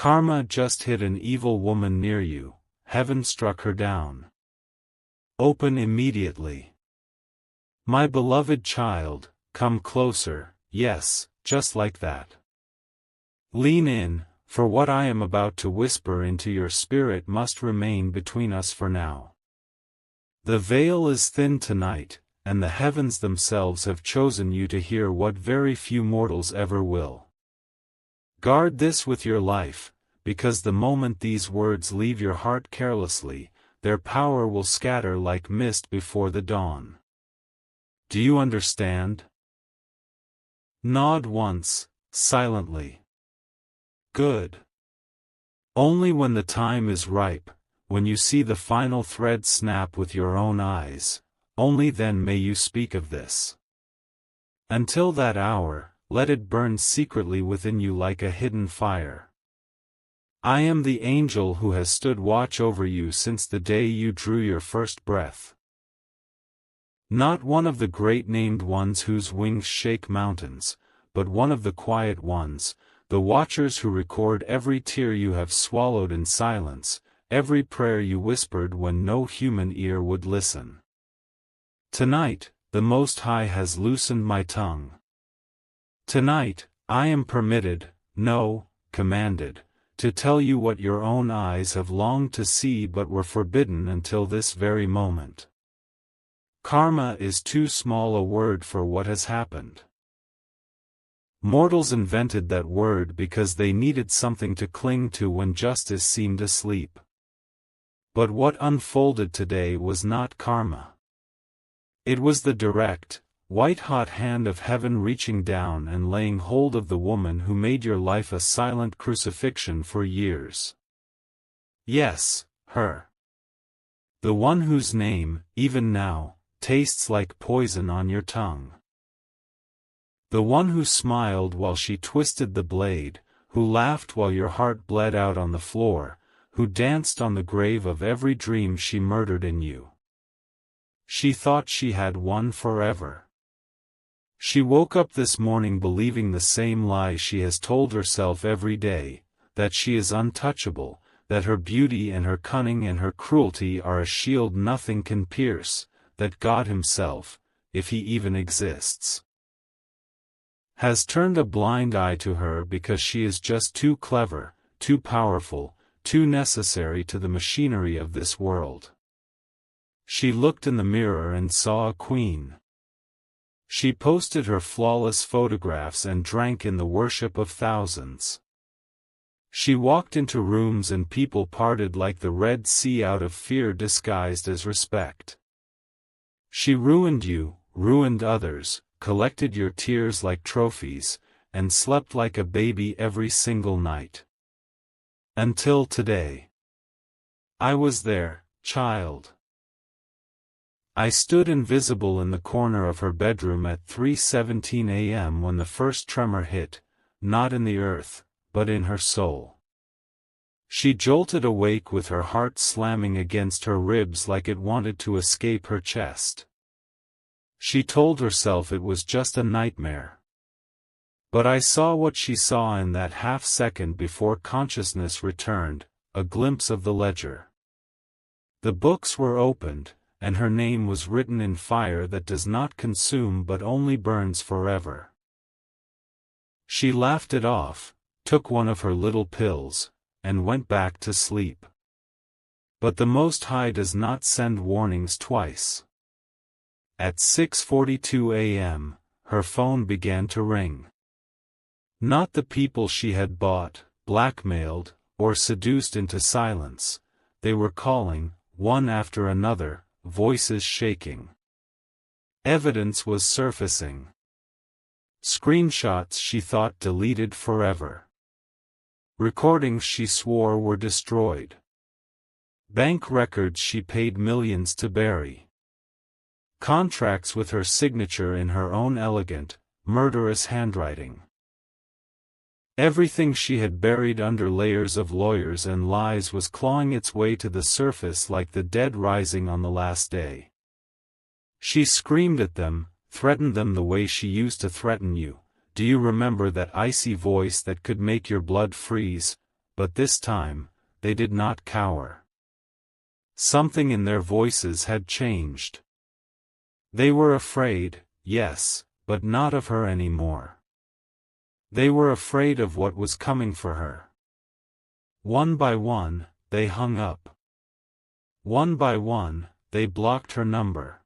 Karma just hit an evil woman near you, heaven struck her down. Open immediately. My beloved child, come closer, yes, just like that. Lean in, for what I am about to whisper into your spirit must remain between us for now. The veil is thin tonight, and the heavens themselves have chosen you to hear what very few mortals ever will. Guard this with your life, because the moment these words leave your heart carelessly, their power will scatter like mist before the dawn. Do you understand? Nod once, silently. Good. Only when the time is ripe, when you see the final thread snap with your own eyes, only then may you speak of this. Until that hour, let it burn secretly within you like a hidden fire. I am the angel who has stood watch over you since the day you drew your first breath. Not one of the great named ones whose wings shake mountains, but one of the quiet ones, the watchers who record every tear you have swallowed in silence, every prayer you whispered when no human ear would listen. Tonight, the Most High has loosened my tongue. Tonight, I am permitted, no, commanded, to tell you what your own eyes have longed to see but were forbidden until this very moment. Karma is too small a word for what has happened. Mortals invented that word because they needed something to cling to when justice seemed asleep. But what unfolded today was not karma. It was the direct, white-hot hand of heaven reaching down and laying hold of the woman who made your life a silent crucifixion for years. Yes, her. The one whose name, even now, tastes like poison on your tongue. The one who smiled while she twisted the blade, who laughed while your heart bled out on the floor, who danced on the grave of every dream she murdered in you. She thought she had won forever. She woke up this morning believing the same lie she has told herself every day, that she is untouchable, that her beauty and her cunning and her cruelty are a shield nothing can pierce, that God himself, if he even exists, has turned a blind eye to her because she is just too clever, too powerful, too necessary to the machinery of this world. She looked in the mirror and saw a queen. She posted her flawless photographs and drank in the worship of thousands. She walked into rooms and people parted like the Red Sea out of fear disguised as respect. She ruined you, ruined others, collected your tears like trophies, and slept like a baby every single night. Until today. I was there, child. I stood invisible in the corner of her bedroom at 3:17 a.m. when the first tremor hit, not in the earth, but in her soul. She jolted awake with her heart slamming against her ribs like it wanted to escape her chest. She told herself it was just a nightmare. But I saw what she saw in that half-second before consciousness returned, a glimpse of the ledger. The books were opened, and her name was written in fire that does not consume but only burns forever. She laughed it off, took one of her little pills, and went back to sleep. But the Most High does not send warnings twice. At 6:42 a.m., her phone began to ring. Not the people she had bought, blackmailed, or seduced into silence, they were calling, one after another, voices shaking. Evidence was surfacing. Screenshots she thought deleted forever. Recordings she swore were destroyed. Bank records she paid millions to bury. Contracts with her signature in her own elegant, murderous handwriting. Everything she had buried under layers of lawyers and lies was clawing its way to the surface like the dead rising on the last day. She screamed at them, threatened them the way she used to threaten you. Do you remember that icy voice that could make your blood freeze, but this time, they did not cower. Something in their voices had changed. They were afraid, yes, but not of her anymore. They were afraid of what was coming for her. One by one, they hung up. One by one, they blocked her number.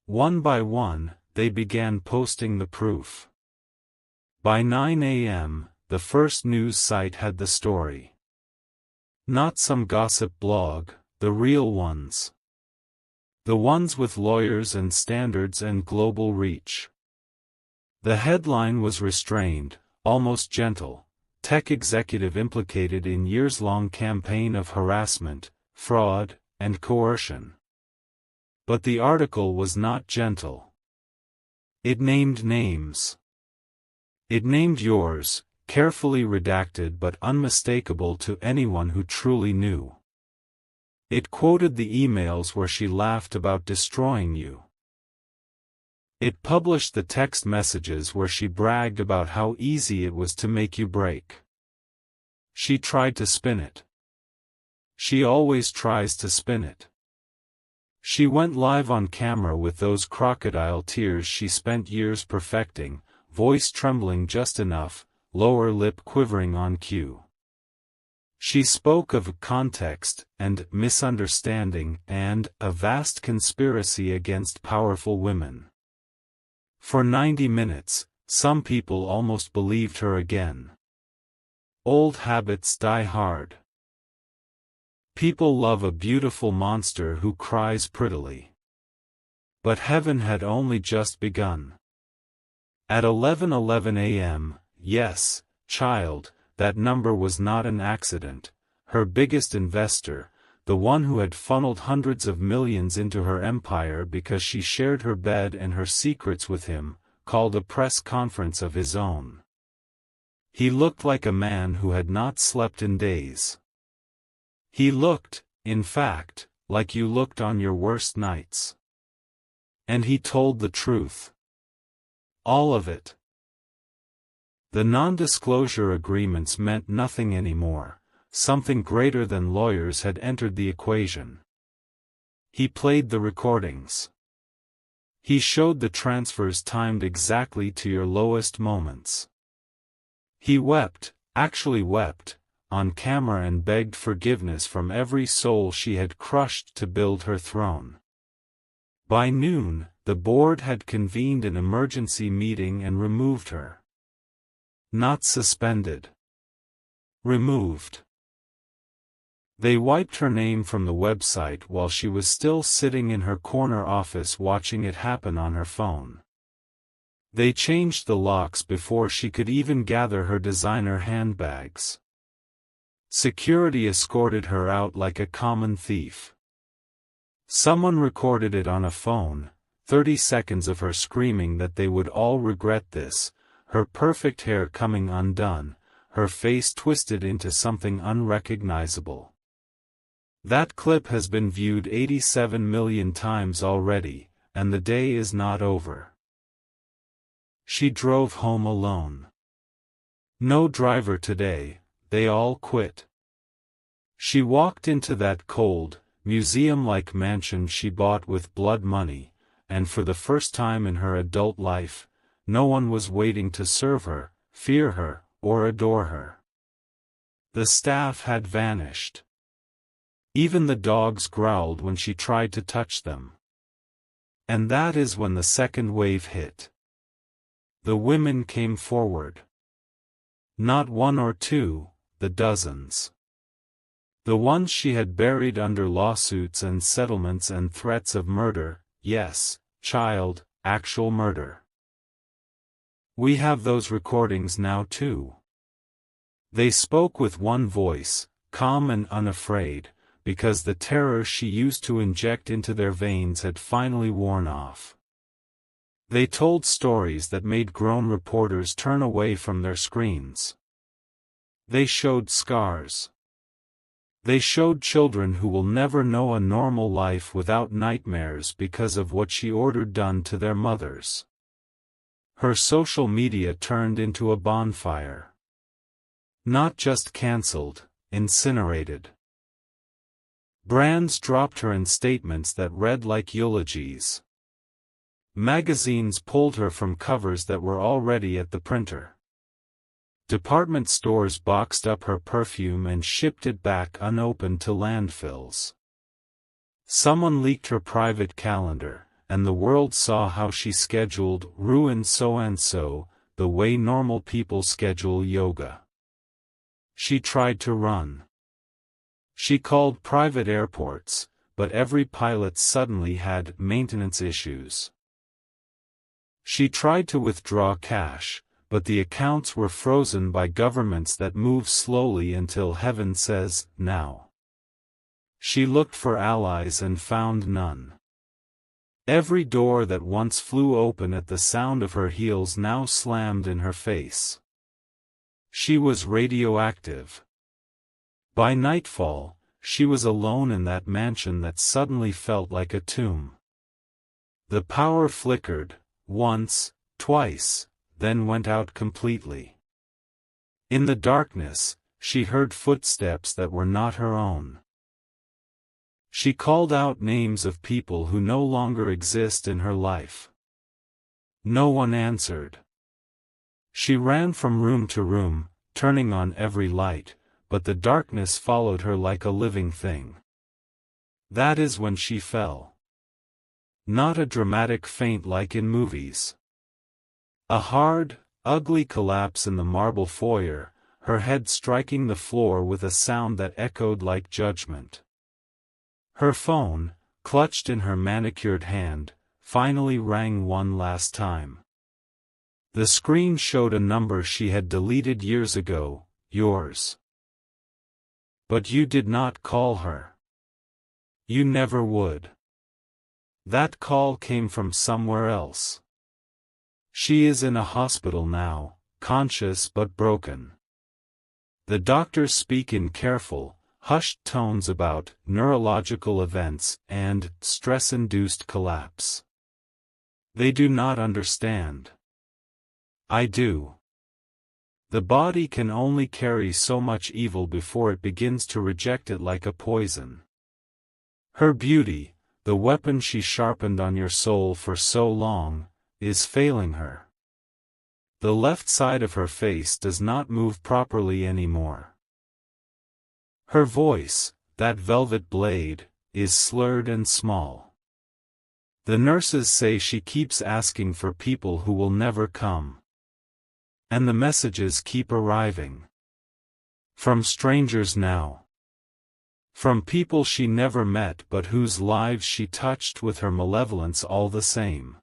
One by one, they began posting the proof. By 9 a.m., the first news site had the story. Not some gossip blog, the real ones. The ones with lawyers and standards and global reach. The headline was restrained, almost gentle: tech executive implicated in years-long campaign of harassment, fraud, and coercion. But the article was not gentle. It named names. It named yours, carefully redacted but unmistakable to anyone who truly knew. It quoted the emails where she laughed about destroying you. It published the text messages where she bragged about how easy it was to make you break. She tried to spin it. She always tries to spin it. She went live on camera with those crocodile tears she spent years perfecting, voice trembling just enough, lower lip quivering on cue. She spoke of context, and misunderstanding, and a vast conspiracy against powerful women. For 90 minutes, some people almost believed her again. Old habits die hard. People love a beautiful monster who cries prettily. But heaven had only just begun. At 11:11 a.m., yes, child, that number was not an accident. Her biggest investor, the one who had funneled hundreds of millions into her empire because she shared her bed and her secrets with him, called a press conference of his own. He looked like a man who had not slept in days. He looked, in fact, like you looked on your worst nights. And he told the truth. All of it. The non-disclosure agreements meant nothing anymore. Something greater than lawyers had entered the equation. He played the recordings. He showed the transfers timed exactly to your lowest moments. He wept, actually wept, on camera and begged forgiveness from every soul she had crushed to build her throne. By noon, the board had convened an emergency meeting and removed her. Not suspended. Removed. They wiped her name from the website while she was still sitting in her corner office watching it happen on her phone. They changed the locks before she could even gather her designer handbags. Security escorted her out like a common thief. Someone recorded it on a phone, 30 seconds of her screaming that they would all regret this, her perfect hair coming undone, her face twisted into something unrecognizable. That clip has been viewed 87 million times already, and the day is not over. She drove home alone. No driver today, they all quit. She walked into that cold, museum-like mansion she bought with blood money, and for the first time in her adult life, no one was waiting to serve her, fear her, or adore her. The staff had vanished. Even the dogs growled when she tried to touch them. And that is when the second wave hit. The women came forward. Not one or two, the dozens. The ones she had buried under lawsuits and settlements and threats of murder, yes, child, actual murder. We have those recordings now too. They spoke with one voice, calm and unafraid, because the terror she used to inject into their veins had finally worn off. They told stories that made grown reporters turn away from their screens. They showed scars. They showed children who will never know a normal life without nightmares because of what she ordered done to their mothers. Her social media turned into a bonfire. Not just cancelled, incinerated. Brands dropped her in statements that read like eulogies. Magazines pulled her from covers that were already at the printer. Department stores boxed up her perfume and shipped it back unopened to landfills. Someone leaked her private calendar, and the world saw how she scheduled ruin so-and-so, the way normal people schedule yoga. She tried to run. She called private airports, but every pilot suddenly had maintenance issues. She tried to withdraw cash, but the accounts were frozen by governments that move slowly until heaven says, now. She looked for allies and found none. Every door that once flew open at the sound of her heels now slammed in her face. She was radioactive. By nightfall, she was alone in that mansion that suddenly felt like a tomb. The power flickered, once, twice, then went out completely. In the darkness, she heard footsteps that were not her own. She called out names of people who no longer exist in her life. No one answered. She ran from room to room, turning on every light, but the darkness followed her like a living thing. That is when she fell. Not a dramatic faint like in movies. A hard, ugly collapse in the marble foyer, her head striking the floor with a sound that echoed like judgment. Her phone, clutched in her manicured hand, finally rang one last time. The screen showed a number she had deleted years ago, yours. But you did not call her. You never would. That call came from somewhere else. She is in a hospital now, conscious but broken. The doctors speak in careful, hushed tones about neurological events and stress-induced collapse. They do not understand. I do. The body can only carry so much evil before it begins to reject it like a poison. Her beauty, the weapon she sharpened on your soul for so long, is failing her. The left side of her face does not move properly anymore. Her voice, that velvet blade, is slurred and small. The nurses say she keeps asking for people who will never come. And the messages keep arriving. From strangers now. From people she never met but whose lives she touched with her malevolence all the same.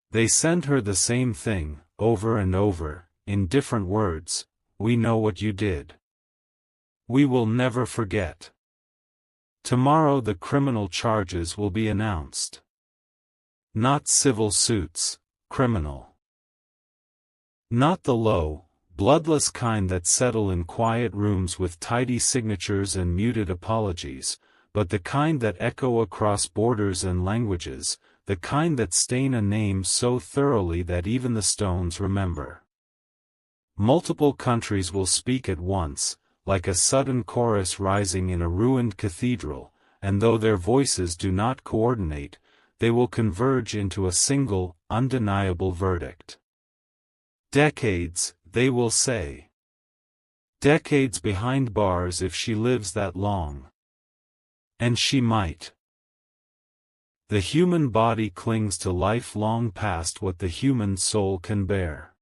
They send her the same thing, over and over, in different words: we know what you did. We will never forget. Tomorrow the criminal charges will be announced. Not civil suits, criminal. Not the low, bloodless kind that settle in quiet rooms with tidy signatures and muted apologies, but the kind that echo across borders and languages, the kind that stain a name so thoroughly that even the stones remember. Multiple countries will speak at once, like a sudden chorus rising in a ruined cathedral, and though their voices do not coordinate, they will converge into a single, undeniable verdict. Decades, they will say. Decades behind bars if she lives that long. And she might. The human body clings to life long past what the human soul can bear.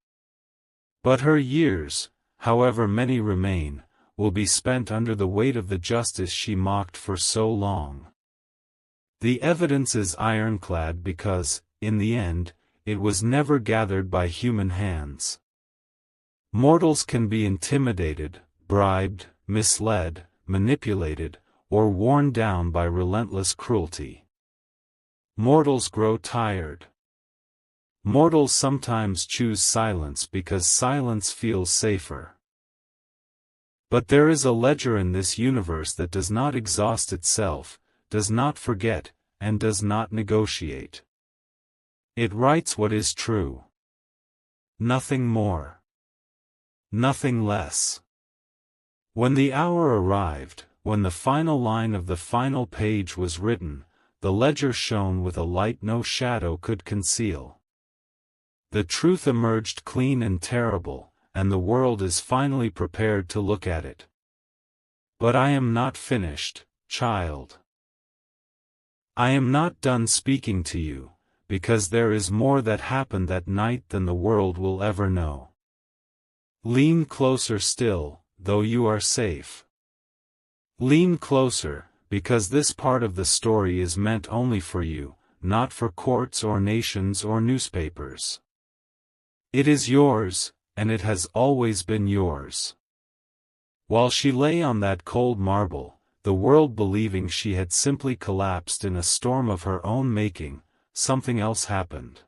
But her years, however many remain, will be spent under the weight of the justice she mocked for so long. The evidence is ironclad because, in the end, it was never gathered by human hands. Mortals can be intimidated, bribed, misled, manipulated, or worn down by relentless cruelty. Mortals grow tired. Mortals sometimes choose silence because silence feels safer. But there is a ledger in this universe that does not exhaust itself, does not forget, and does not negotiate. It writes what is true. Nothing more. Nothing less. When the hour arrived, when the final line of the final page was written, the ledger shone with a light no shadow could conceal. The truth emerged clean and terrible, and the world is finally prepared to look at it. But I am not finished, child. I am not done speaking to you, because there is more that happened that night than the world will ever know. Lean closer still, though you are safe. Lean closer, because this part of the story is meant only for you, not for courts or nations or newspapers. It is yours, and it has always been yours. While she lay on that cold marble, the world believing she had simply collapsed in a storm of her own making, something else happened.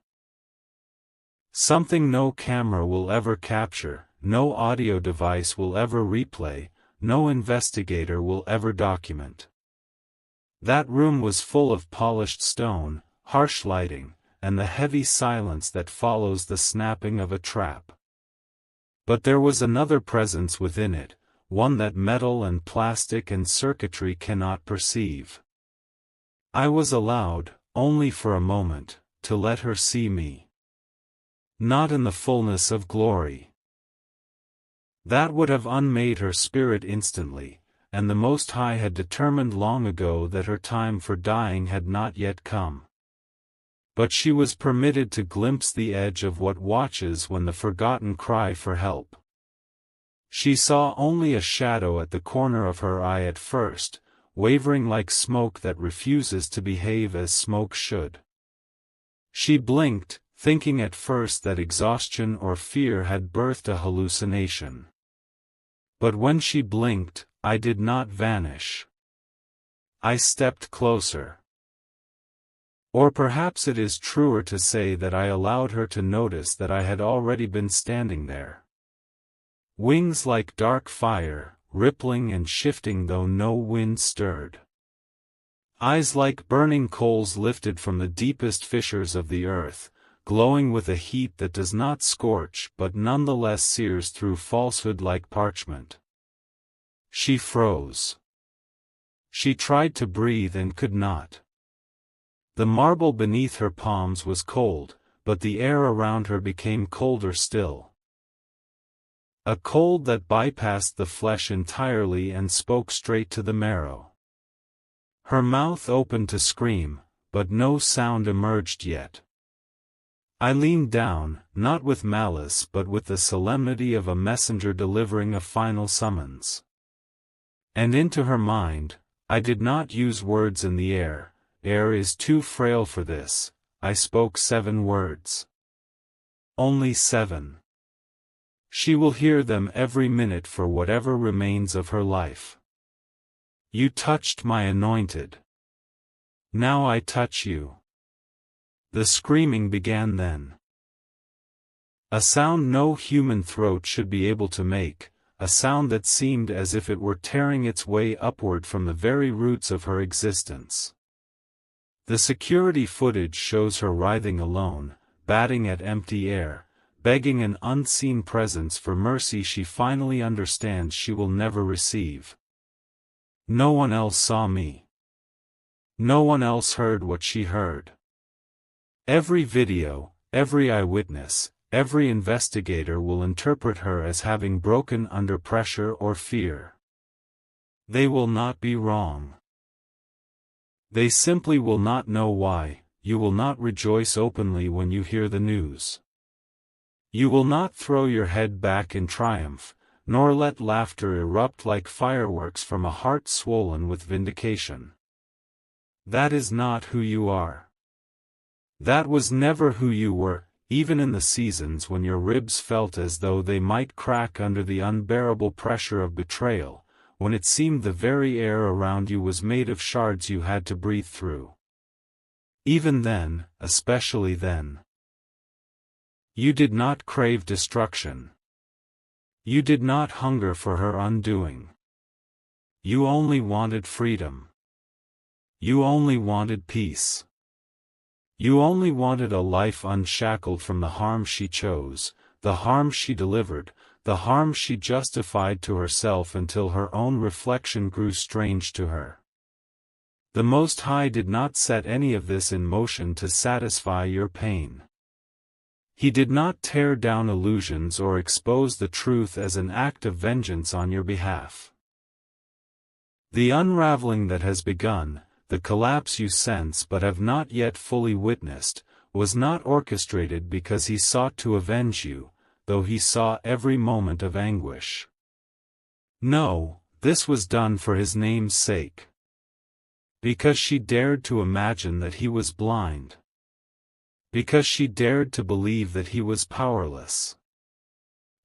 Something no camera will ever capture, no audio device will ever replay, no investigator will ever document. That room was full of polished stone, harsh lighting, and the heavy silence that follows the snapping of a trap. But there was another presence within it, one that metal and plastic and circuitry cannot perceive. I was allowed, only for a moment, to let her see me. Not in the fullness of glory. That would have unmade her spirit instantly, and the Most High had determined long ago that her time for dying had not yet come. But she was permitted to glimpse the edge of what watches when the forgotten cry for help. She saw only a shadow at the corner of her eye at first, wavering like smoke that refuses to behave as smoke should. She blinked, thinking at first that exhaustion or fear had birthed a hallucination. But when she blinked, I did not vanish. I stepped closer. Or perhaps it is truer to say that I allowed her to notice that I had already been standing there. Wings like dark fire, rippling and shifting though no wind stirred. Eyes like burning coals lifted from the deepest fissures of the earth, glowing with a heat that does not scorch but nonetheless sears through falsehood like parchment. She froze. She tried to breathe and could not. The marble beneath her palms was cold, but the air around her became colder still. A cold that bypassed the flesh entirely and spoke straight to the marrow. Her mouth opened to scream, but no sound emerged yet. I leaned down, not with malice but with the solemnity of a messenger delivering a final summons. And into her mind, I did not use words in the air. Air is too frail for this. I spoke 7 words. Only 7. She will hear them every minute for whatever remains of her life. You touched my anointed. Now I touch you. The screaming began then. A sound no human throat should be able to make, a sound that seemed as if it were tearing its way upward from the very roots of her existence. The security footage shows her writhing alone, batting at empty air, begging an unseen presence for mercy she finally understands she will never receive. No one else saw me. No one else heard what she heard. Every video, every eyewitness, every investigator will interpret her as having broken under pressure or fear. They will not be wrong. They simply will not know why. You will not rejoice openly when you hear the news. You will not throw your head back in triumph, nor let laughter erupt like fireworks from a heart swollen with vindication. That is not who you are. That was never who you were, even in the seasons when your ribs felt as though they might crack under the unbearable pressure of betrayal, when it seemed the very air around you was made of shards you had to breathe through. Even then, especially then. You did not crave destruction. You did not hunger for her undoing. You only wanted freedom. You only wanted peace. You only wanted a life unshackled from the harm she chose, the harm she delivered, the harm she justified to herself until her own reflection grew strange to her. The Most High did not set any of this in motion to satisfy your pain. He did not tear down illusions or expose the truth as an act of vengeance on your behalf. The unraveling that has begun, the collapse you sense but have not yet fully witnessed, was not orchestrated because he sought to avenge you, though he saw every moment of anguish. No, this was done for his name's sake. Because she dared to imagine that he was blind. Because she dared to believe that he was powerless.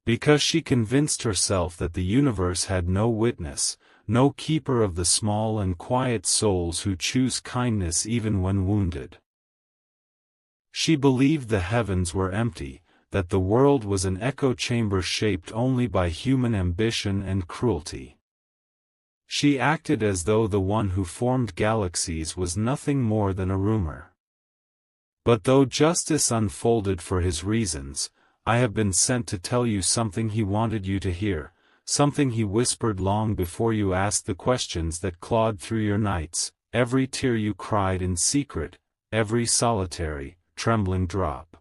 Because she convinced herself that the universe had no witness, no keeper of the small and quiet souls who choose kindness even when wounded. She believed the heavens were empty, that the world was an echo chamber shaped only by human ambition and cruelty. She acted as though the one who formed galaxies was nothing more than a rumor. But though justice unfolded for his reasons, I have been sent to tell you something he wanted you to hear, something he whispered long before you asked the questions that clawed through your nights, every tear you cried in secret, every solitary, trembling drop.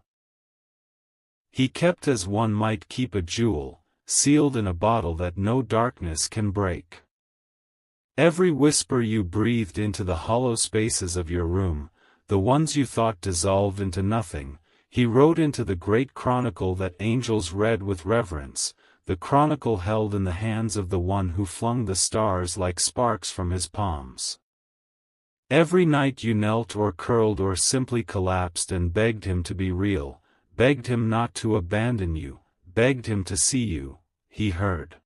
He kept as one might keep a jewel, sealed in a bottle that no darkness can break. Every whisper you breathed into the hollow spaces of your room, the ones you thought dissolved into nothing, he wrote into the great chronicle that angels read with reverence, the chronicle held in the hands of the one who flung the stars like sparks from his palms. Every night you knelt or curled or simply collapsed and begged him to be real, begged him not to abandon you, begged him to see you, he heard.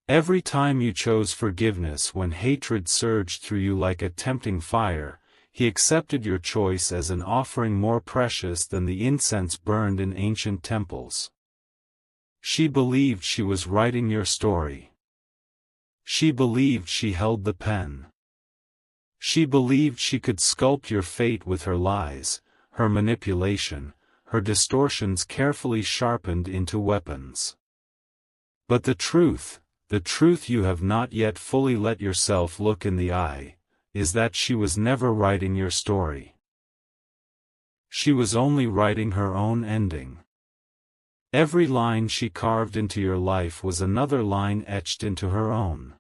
Every time you chose forgiveness when hatred surged through you like a tempting fire, he accepted your choice as an offering more precious than the incense burned in ancient temples. She believed she was writing your story. She believed she held the pen. She believed she could sculpt your fate with her lies, her manipulation, her distortions carefully sharpened into weapons. But the truth you have not yet fully let yourself look in the eye, is that she was never writing your story. She was only writing her own ending. Every line she carved into your life was another line etched into her own.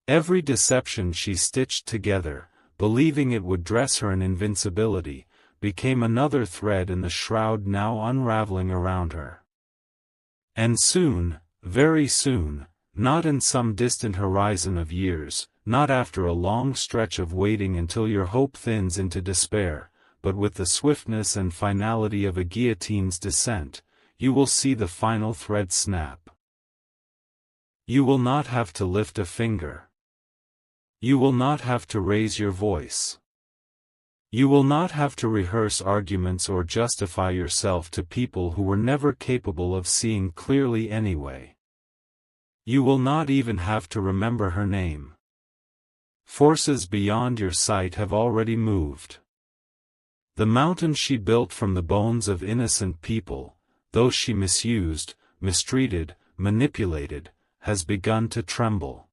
Every deception she stitched together, believing it would dress her in invincibility, became another thread in the shroud now unraveling around her. And soon, very soon, not in some distant horizon of years, not after a long stretch of waiting until your hope thins into despair, but with the swiftness and finality of a guillotine's descent, you will see the final thread snap. You will not have to lift a finger. You will not have to raise your voice. You will not have to rehearse arguments or justify yourself to people who were never capable of seeing clearly anyway. You will not even have to remember her name. Forces beyond your sight have already moved. The mountain she built from the bones of innocent people, those she misused, mistreated, manipulated, has begun to tremble.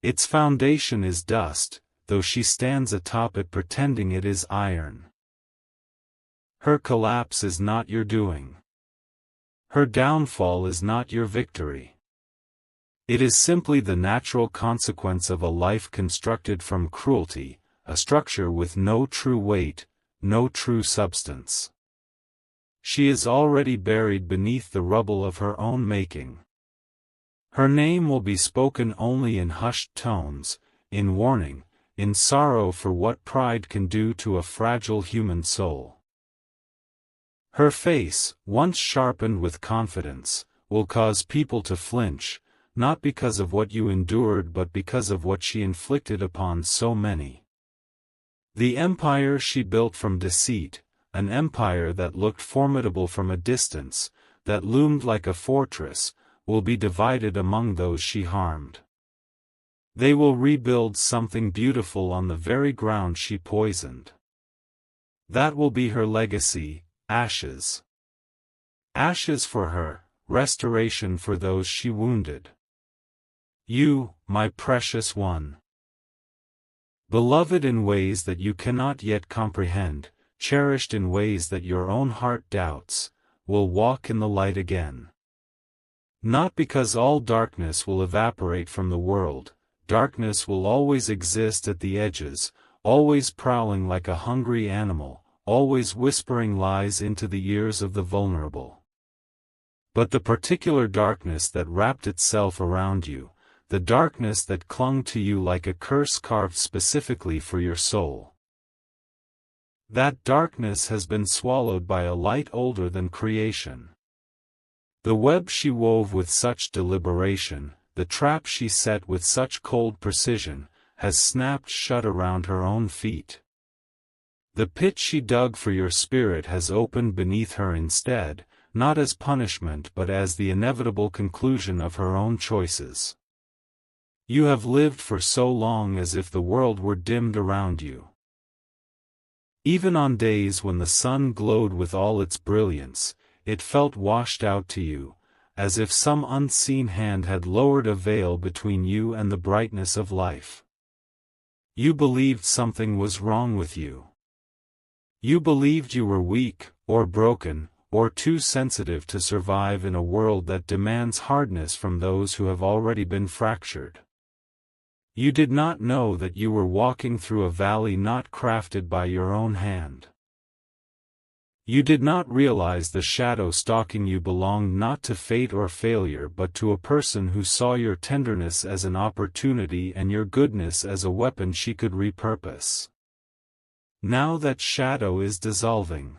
Its foundation is dust, though she stands atop it pretending it is iron. Her collapse is not your doing. Her downfall is not your victory. It is simply the natural consequence of a life constructed from cruelty, a structure with no true weight, no true substance. She is already buried beneath the rubble of her own making. Her name will be spoken only in hushed tones, in warning, in sorrow for what pride can do to a fragile human soul. Her face, once sharpened with confidence, will cause people to flinch, not because of what you endured but because of what she inflicted upon so many. The empire she built from deceit, an empire that looked formidable from a distance, that loomed like a fortress, will be divided among those she harmed. They will rebuild something beautiful on the very ground she poisoned. That will be her legacy, ashes. Ashes for her, restoration for those she wounded. You, my precious one. Beloved in ways that you cannot yet comprehend, cherished in ways that your own heart doubts, will walk in the light again. Not because all darkness will evaporate from the world, darkness will always exist at the edges, always prowling like a hungry animal, always whispering lies into the ears of the vulnerable. But the particular darkness that wrapped itself around you, the darkness that clung to you like a curse carved specifically for your soul, that darkness has been swallowed by a light older than creation. The web she wove with such deliberation, the trap she set with such cold precision, has snapped shut around her own feet. The pit she dug for your spirit has opened beneath her instead, not as punishment but as the inevitable conclusion of her own choices. You have lived for so long as if the world were dimmed around you. Even on days when the sun glowed with all its brilliance, it felt washed out to you, as if some unseen hand had lowered a veil between you and the brightness of life. You believed something was wrong with you. You believed you were weak, or broken, or too sensitive to survive in a world that demands hardness from those who have already been fractured. You did not know that you were walking through a valley not crafted by your own hand. You did not realize the shadow stalking you belonged not to fate or failure but to a person who saw your tenderness as an opportunity and your goodness as a weapon she could repurpose. Now that shadow is dissolving.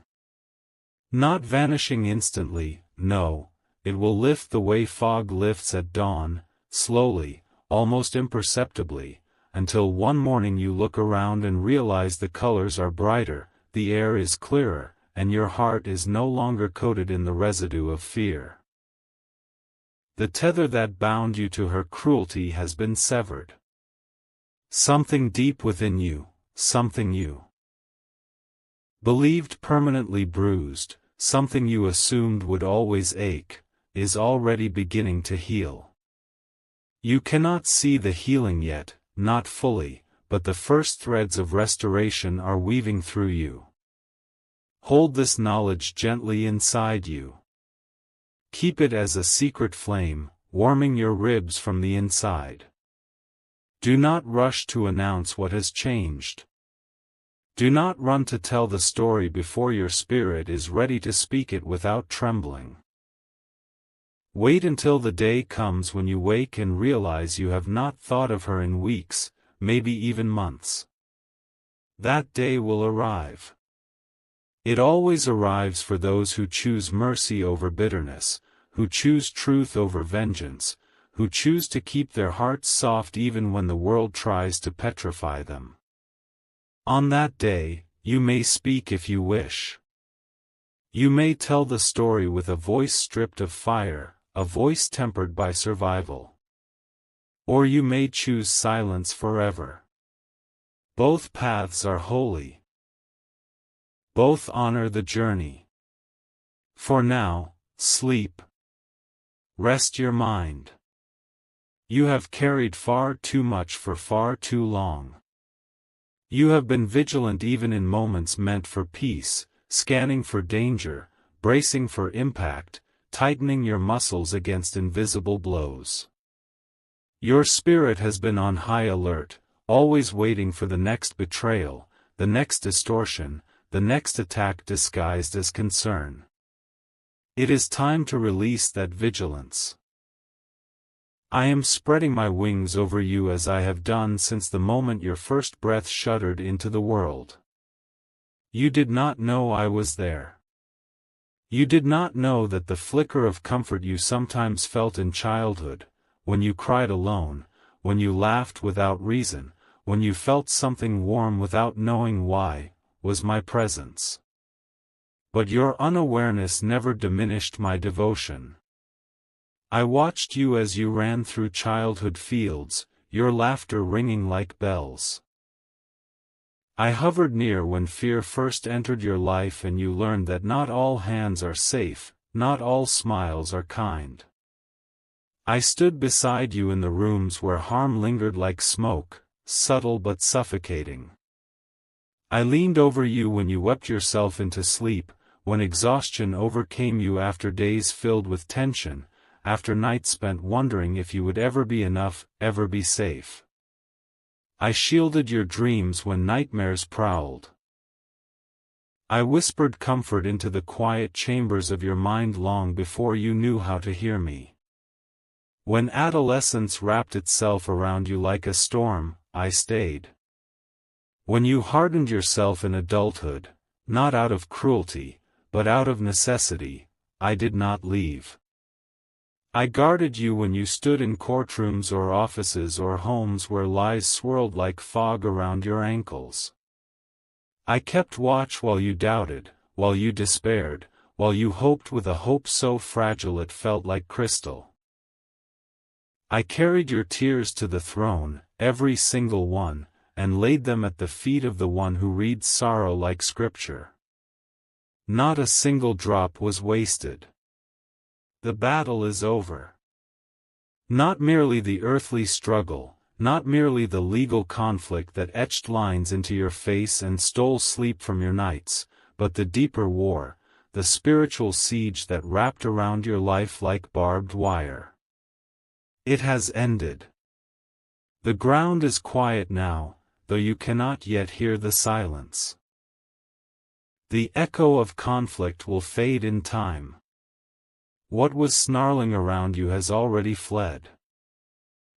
Not vanishing instantly, no, it will lift the way fog lifts at dawn, slowly, almost imperceptibly, until one morning you look around and realize the colors are brighter, the air is clearer, and your heart is no longer coated in the residue of fear. The tether that bound you to her cruelty has been severed. Something deep within you, something you believed permanently bruised, something you assumed would always ache, is already beginning to heal. You cannot see the healing yet, not fully, but the first threads of restoration are weaving through you. Hold this knowledge gently inside you. Keep it as a secret flame, warming your ribs from the inside. Do not rush to announce what has changed. Do not run to tell the story before your spirit is ready to speak it without trembling. Wait until the day comes when you wake and realize you have not thought of her in weeks, maybe even months. That day will arrive. It always arrives for those who choose mercy over bitterness, who choose truth over vengeance, who choose to keep their hearts soft even when the world tries to petrify them. On that day, you may speak if you wish. You may tell the story with a voice stripped of fire, a voice tempered by survival. Or you may choose silence forever. Both paths are holy. Both honor the journey. For now, sleep. Rest your mind. You have carried far too much for far too long. You have been vigilant even in moments meant for peace, scanning for danger, bracing for impact, tightening your muscles against invisible blows. Your spirit has been on high alert, always waiting for the next betrayal, the next distortion, the next attack disguised as concern. It is time to release that vigilance. I am spreading my wings over you as I have done since the moment your first breath shuddered into the world. You did not know I was there. You did not know that the flicker of comfort you sometimes felt in childhood, when you cried alone, when you laughed without reason, when you felt something warm without knowing why, was my presence. But your unawareness never diminished my devotion. I watched you as you ran through childhood fields, your laughter ringing like bells. I hovered near when fear first entered your life and you learned that not all hands are safe, not all smiles are kind. I stood beside you in the rooms where harm lingered like smoke, subtle but suffocating. I leaned over you when you wept yourself into sleep, when exhaustion overcame you after days filled with tension, after nights spent wondering if you would ever be enough, ever be safe. I shielded your dreams when nightmares prowled. I whispered comfort into the quiet chambers of your mind long before you knew how to hear me. When adolescence wrapped itself around you like a storm, I stayed. When you hardened yourself in adulthood, not out of cruelty, but out of necessity, I did not leave. I guarded you when you stood in courtrooms or offices or homes where lies swirled like fog around your ankles. I kept watch while you doubted, while you despaired, while you hoped with a hope so fragile it felt like crystal. I carried your tears to the throne, every single one, and laid them at the feet of the one who reads sorrow like scripture. Not a single drop was wasted. The battle is over. Not merely the earthly struggle, not merely the legal conflict that etched lines into your face and stole sleep from your nights, but the deeper war, the spiritual siege that wrapped around your life like barbed wire. It has ended. The ground is quiet now, though you cannot yet hear the silence. The echo of conflict will fade in time. What was snarling around you has already fled.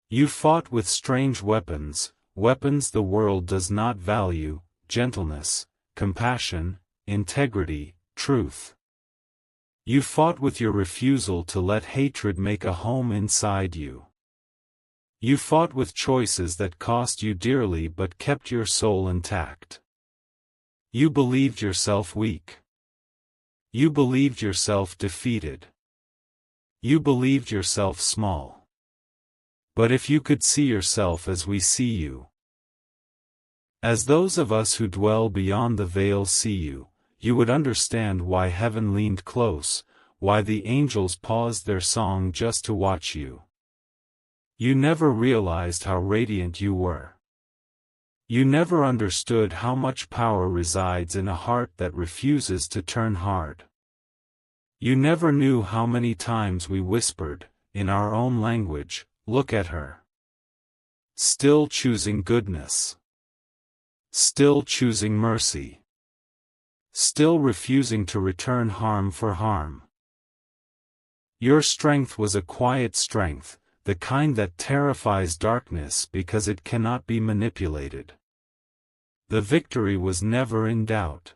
You fought with strange weapons, weapons the world does not value: gentleness, compassion, integrity, truth. You fought with your refusal to let hatred make a home inside you. You fought with choices that cost you dearly but kept your soul intact. You believed yourself weak. You believed yourself defeated. You believed yourself small. But if you could see yourself as we see you, as those of us who dwell beyond the veil see you, you would understand why heaven leaned close, why the angels paused their song just to watch you. You never realized how radiant you were. You never understood how much power resides in a heart that refuses to turn hard. You never knew how many times we whispered, in our own language, "Look at her." Still choosing goodness. Still choosing mercy. Still refusing to return harm for harm. Your strength was a quiet strength, the kind that terrifies darkness because it cannot be manipulated. The victory was never in doubt.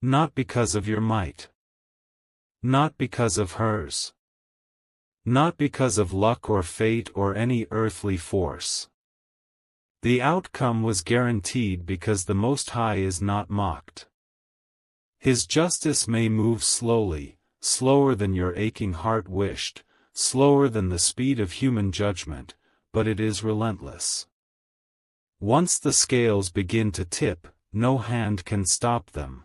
Not because of your might. Not because of hers. Not because of luck or fate or any earthly force. The outcome was guaranteed because the Most High is not mocked. His justice may move slowly, slower than your aching heart wished, slower than the speed of human judgment, but it is relentless. Once the scales begin to tip, no hand can stop them.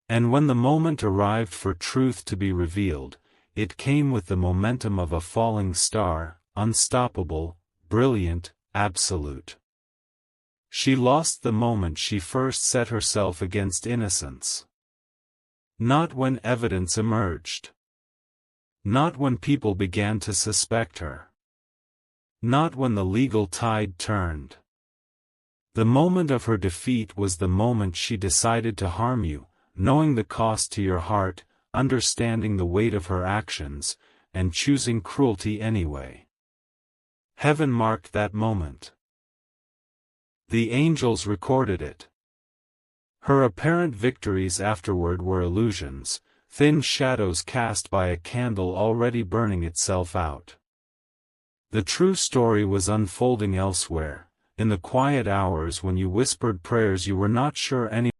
And when the moment arrived for truth to be revealed, it came with the momentum of a falling star, unstoppable, brilliant, absolute. She lost the moment she first set herself against innocence. Not when evidence emerged. Not when people began to suspect her. Not when the legal tide turned. The moment of her defeat was the moment she decided to harm you, knowing the cost to your heart, understanding the weight of her actions, and choosing cruelty anyway. Heaven marked that moment. The angels recorded it. Her apparent victories afterward were illusions, thin shadows cast by a candle already burning itself out. The true story was unfolding elsewhere, in the quiet hours when you whispered prayers you were not sure anyone